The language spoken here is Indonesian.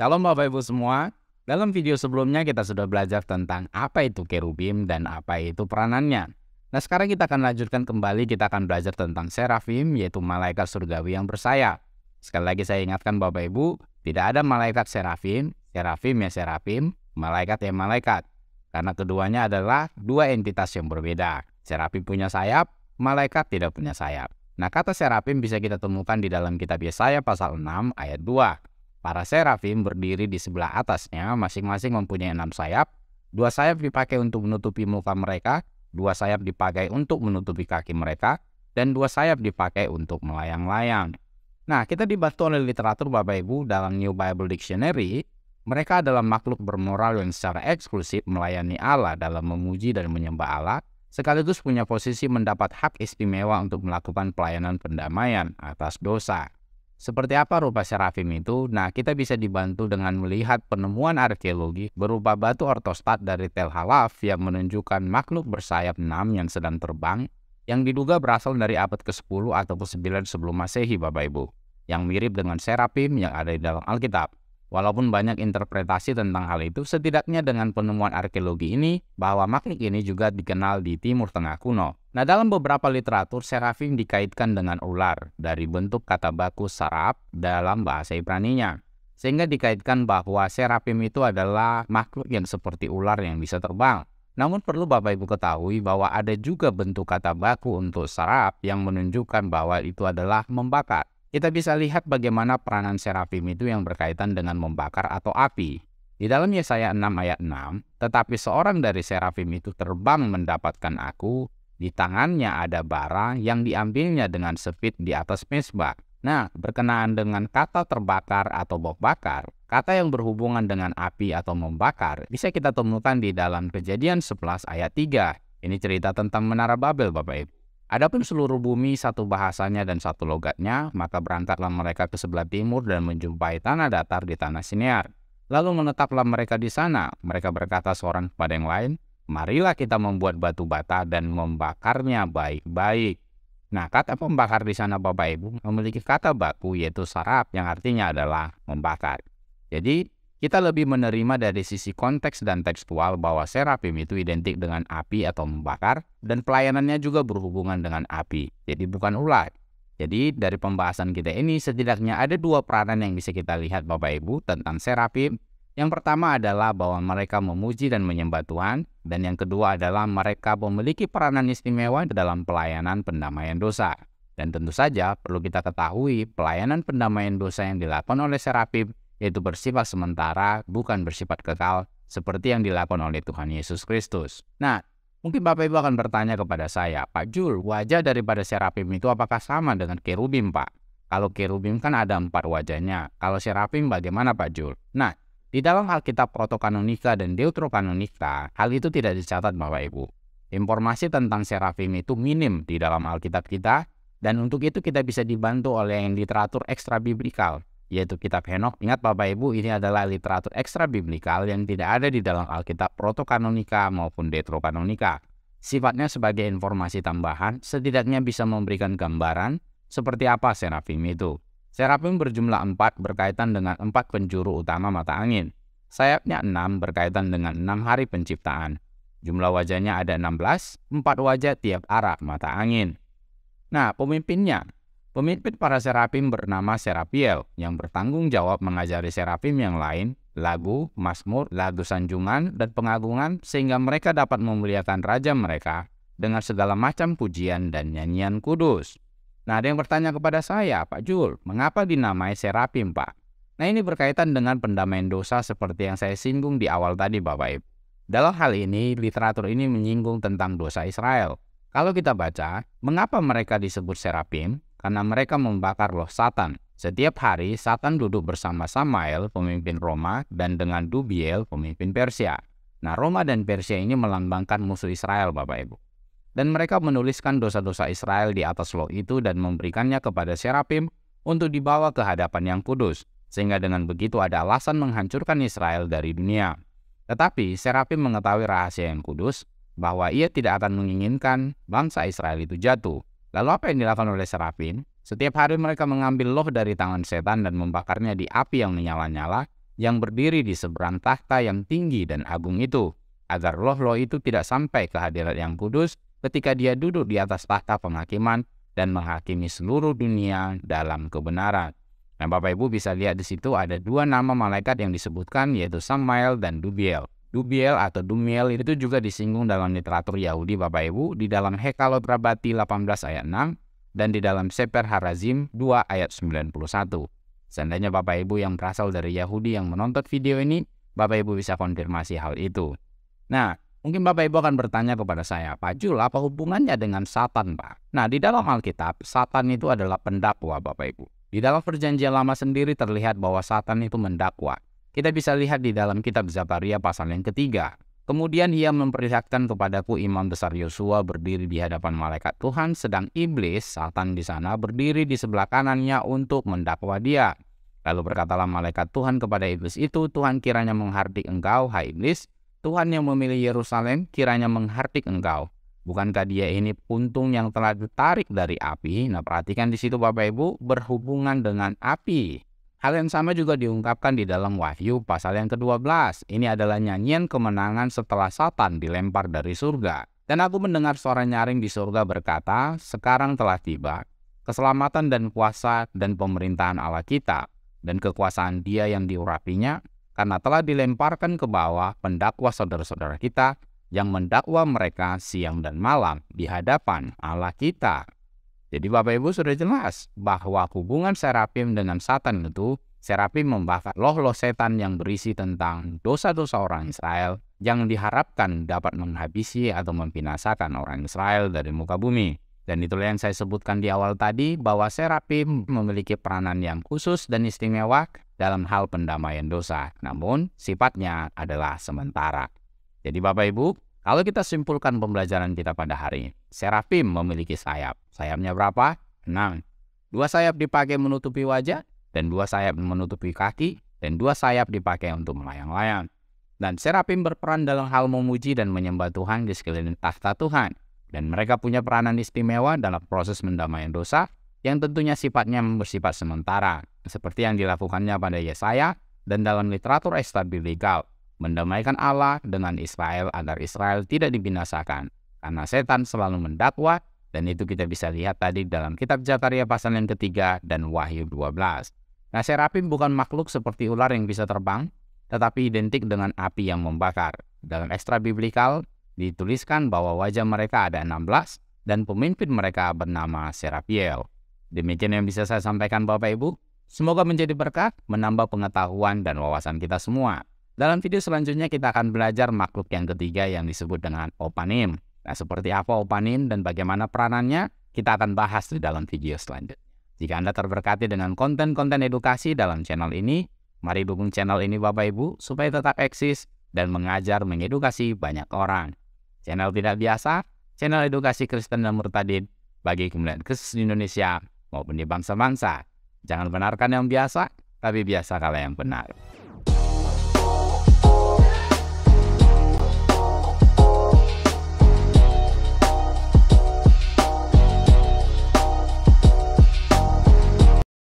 Shalom Bapak Ibu semua. Dalam video sebelumnya kita sudah belajar tentang apa itu kerubim dan apa itu peranannya. Nah, sekarang kita akan lanjutkan kembali, kita akan belajar tentang serafim, yaitu malaikat surgawi yang bersayap. Sekali lagi saya ingatkan Bapak Ibu, tidak ada malaikat serafim, serafim ya serafim, malaikat ya malaikat. Karena keduanya adalah dua entitas yang berbeda. Serafim punya sayap, malaikat tidak punya sayap. Nah, kata serafim bisa kita temukan di dalam kitab Yesaya pasal 6 ayat 2. Para serafim berdiri di sebelah atasnya, masing-masing mempunyai 6 sayap. 2 sayap dipakai untuk menutupi muka mereka, 2 sayap dipakai untuk menutupi kaki mereka, dan 2 sayap dipakai untuk melayang-layang. Nah, kita dibantu oleh literatur Bapak Ibu dalam New Bible Dictionary. Mereka adalah makhluk bermoral yang secara eksklusif melayani Allah dalam memuji dan menyembah Allah, sekaligus punya posisi mendapat hak istimewa untuk melakukan pelayanan pendamaian atas dosa. Seperti apa rupa serafim itu? Nah, kita bisa dibantu dengan melihat penemuan arkeologi berupa batu ortostat dari Tel Halaf yang menunjukkan makhluk bersayap 6 yang sedang terbang, yang diduga berasal dari abad ke-10 atau ke-9 sebelum Masehi Bapak Ibu, yang mirip dengan serafim yang ada di dalam Alkitab. Walaupun banyak interpretasi tentang hal itu, setidaknya dengan penemuan arkeologi ini, bahwa makhluk ini juga dikenal di Timur Tengah kuno. Nah, dalam beberapa literatur, serafim dikaitkan dengan ular dari bentuk kata baku saraf dalam bahasa Ibraninya. Sehingga dikaitkan bahwa serafim itu adalah makhluk yang seperti ular yang bisa terbang. Namun perlu Bapak Ibu ketahui bahwa ada juga bentuk kata baku untuk saraf yang menunjukkan bahwa itu adalah membakar. Kita bisa lihat bagaimana peranan serafim itu yang berkaitan dengan membakar atau api. Di dalam Yesaya 6 ayat 6, tetapi seorang dari serafim itu terbang mendapatkan aku, di tangannya ada bara yang diambilnya dengan sepit di atas mezbah. Nah, berkenaan dengan kata terbakar atau bakar, kata yang berhubungan dengan api atau membakar, bisa kita temukan di dalam Kejadian 11 ayat 3. Ini cerita tentang Menara Babel Bapak Ibu. Adapun seluruh bumi satu bahasanya dan satu logatnya, maka berangkatlah mereka ke sebelah timur dan menjumpai tanah datar di tanah Sinear. Lalu menetaplah mereka di sana. Mereka berkata seorang kepada yang lain, marilah kita membuat batu bata dan membakarnya baik-baik. Nah, kata pembakar di sana Bapak Ibu memiliki kata baku yaitu saraf yang artinya adalah membakar. Jadi, kita lebih menerima dari sisi konteks dan tekstual bahwa serafim itu identik dengan api atau membakar, dan pelayanannya juga berhubungan dengan api, jadi bukan ular. Jadi dari pembahasan kita ini setidaknya ada 2 peranan yang bisa kita lihat Bapak Ibu tentang serafim. Yang pertama adalah bahwa mereka memuji dan menyembah Tuhan, dan yang kedua adalah mereka memiliki peranan istimewa dalam pelayanan pendamaian dosa. Dan tentu saja perlu kita ketahui pelayanan pendamaian dosa yang dilakukan oleh serafim yaitu bersifat sementara, bukan bersifat kekal, seperti yang dilakukan oleh Tuhan Yesus Kristus. Nah, mungkin Bapak Ibu akan bertanya kepada saya, Pak Jul, wajah daripada serafim itu apakah sama dengan kerubim, Pak? Kalau kerubim kan ada 4 wajahnya, kalau serafim bagaimana Pak Jul? Nah, di dalam Alkitab Protokanonika dan Deuterokanonika, hal itu tidak dicatat Bapak Ibu. Informasi tentang serafim itu minim di dalam Alkitab kita, dan untuk itu kita bisa dibantu oleh yang literatur ekstra biblikal, yaitu kitab Henokh. Ingat Bapak Ibu, ini adalah literatur ekstra biblikal yang tidak ada di dalam Alkitab Protokanonika maupun Deuterokanonika. Sifatnya sebagai informasi tambahan, setidaknya bisa memberikan gambaran seperti apa serafim itu. Serafim berjumlah 4 berkaitan dengan 4 penjuru utama mata angin. Sayapnya 6 berkaitan dengan 6 hari penciptaan. Jumlah wajahnya ada 16, 4 wajah tiap arah mata angin. Nah, Pemimpin para serafim bernama Serapiel yang bertanggung jawab mengajari serafim yang lain lagu, mazmur, lagu sanjungan, dan pengagungan sehingga mereka dapat memuliakan Raja mereka dengan segala macam pujian dan nyanyian kudus. Nah, ada yang bertanya kepada saya, Pak Jul, mengapa dinamai serafim, Pak? Nah, ini berkaitan dengan pendamaian dosa seperti yang saya singgung di awal tadi, Bapak Ibu. Dalam hal ini, literatur ini menyinggung tentang dosa Israel. Kalau kita baca, mengapa mereka disebut serafim? Karena mereka membakar loh Satan. Setiap hari Satan duduk bersama Samael, pemimpin Roma, dan dengan Dubiel, pemimpin Persia. Nah, Roma dan Persia ini melambangkan musuh Israel Bapak Ibu. Dan mereka menuliskan dosa-dosa Israel di atas loh itu dan memberikannya kepada serafim untuk dibawa ke hadapan yang kudus. Sehingga dengan begitu ada alasan menghancurkan Israel dari dunia. Tetapi serafim mengetahui rahasia yang kudus, bahwa ia tidak akan menginginkan bangsa Israel itu jatuh. Lalu apa yang dilakukan oleh serafim? Setiap hari mereka mengambil loh dari tangan setan dan membakarnya di api yang menyala-nyala yang berdiri di seberang takhta yang tinggi dan agung itu, agar roh-roh itu tidak sampai ke hadirat yang kudus ketika dia duduk di atas takhta penghakiman dan menghakimi seluruh dunia dalam kebenaran. Nah, Bapak Ibu bisa lihat di situ ada dua nama malaikat yang disebutkan, yaitu Samael dan Dubiel. Dubiel atau Dumiel itu juga disinggung dalam literatur Yahudi, Bapak Ibu, di dalam Hekalot Rabati 18 ayat 6 dan di dalam Sefer Harazim 2 ayat 91. Seandainya Bapak Ibu yang berasal dari Yahudi yang menonton video ini, Bapak Ibu bisa konfirmasi hal itu. Nah, mungkin Bapak Ibu akan bertanya kepada saya, Pak Jul, apa hubungannya dengan Satan, Pak? Nah, di dalam Alkitab, Satan itu adalah pendakwa, Bapak Ibu. Di dalam Perjanjian Lama sendiri terlihat bahwa Satan itu mendakwa. Kita bisa lihat di dalam kitab Zakaria pasal yang ketiga. Kemudian ia memperlihatkan kepadaku imam besar Yosua berdiri di hadapan malaikat Tuhan, sedang iblis, Satan di sana, berdiri di sebelah kanannya untuk mendakwa dia. Lalu berkatalah malaikat Tuhan kepada iblis itu, Tuhan kiranya menghardik engkau, hai iblis. Tuhan yang memilih Yerusalem kiranya menghardik engkau. Bukankah dia ini puntung yang telah ditarik dari api? Nah, perhatikan di situ Bapak Ibu, berhubungan dengan api. Hal yang sama juga diungkapkan di dalam Wahyu pasal yang ke-12. Ini adalah nyanyian kemenangan setelah Satan dilempar dari surga. Dan aku mendengar suara nyaring di surga berkata, sekarang telah tiba keselamatan dan kuasa dan pemerintahan Allah kita, dan kekuasaan Dia yang diurapinya, karena telah dilemparkan ke bawah pendakwa saudara-saudara kita, yang mendakwa mereka siang dan malam di hadapan Allah kita. Jadi Bapak Ibu sudah jelas bahwa hubungan serafim dengan Satan itu, serafim membakar roh-roh setan yang berisi tentang dosa-dosa orang Israel yang diharapkan dapat menghabisi atau membinasakan orang Israel dari muka bumi. Dan itulah yang saya sebutkan di awal tadi, bahwa serafim memiliki peranan yang khusus dan istimewa dalam hal pendamaian dosa. Namun sifatnya adalah sementara. Jadi Bapak Ibu, kalau kita simpulkan pembelajaran kita pada hari ini, serafim memiliki sayap. Sayapnya berapa? 6. 2 sayap dipakai menutupi wajah, dan 2 sayap menutupi kaki, dan 2 sayap dipakai untuk melayang-layang. Dan serafim berperan dalam hal memuji dan menyembah Tuhan di sekeliling takhta Tuhan. Dan mereka punya peranan istimewa dalam proses pendamaian dosa, yang tentunya sifatnya bersifat sementara, seperti yang dilakukannya pada Yesaya dan dalam literatur ekstrabiblikal, mendamaikan Allah dengan Israel agar Israel tidak dibinasakan, karena setan selalu mendakwa, dan itu kita bisa lihat tadi dalam kitab Zakaria pasal yang ketiga dan Wahyu 12. Nah, serafim bukan makhluk seperti ular yang bisa terbang, tetapi identik dengan api yang membakar. Dalam ekstrabiblikal dituliskan bahwa wajah mereka ada 16 dan pemimpin mereka bernama Serafiel. Demikian yang bisa saya sampaikan Bapak Ibu. Semoga menjadi berkat, menambah pengetahuan dan wawasan kita semua. Dalam video selanjutnya kita akan belajar makhluk yang ketiga yang disebut dengan Opanim. Nah, seperti apa Opanim dan bagaimana peranannya, kita akan bahas di dalam video selanjutnya. Jika Anda terberkati dengan konten-konten edukasi dalam channel ini, mari dukung channel ini Bapak Ibu supaya tetap eksis dan mengajar mengedukasi banyak orang. Channel tidak biasa, channel edukasi Kristen dan Murtadin bagi kemuliaan Kristus di Indonesia maupun di bangsa-bangsa. Jangan benarkan yang biasa, tapi biasakanlah yang benar.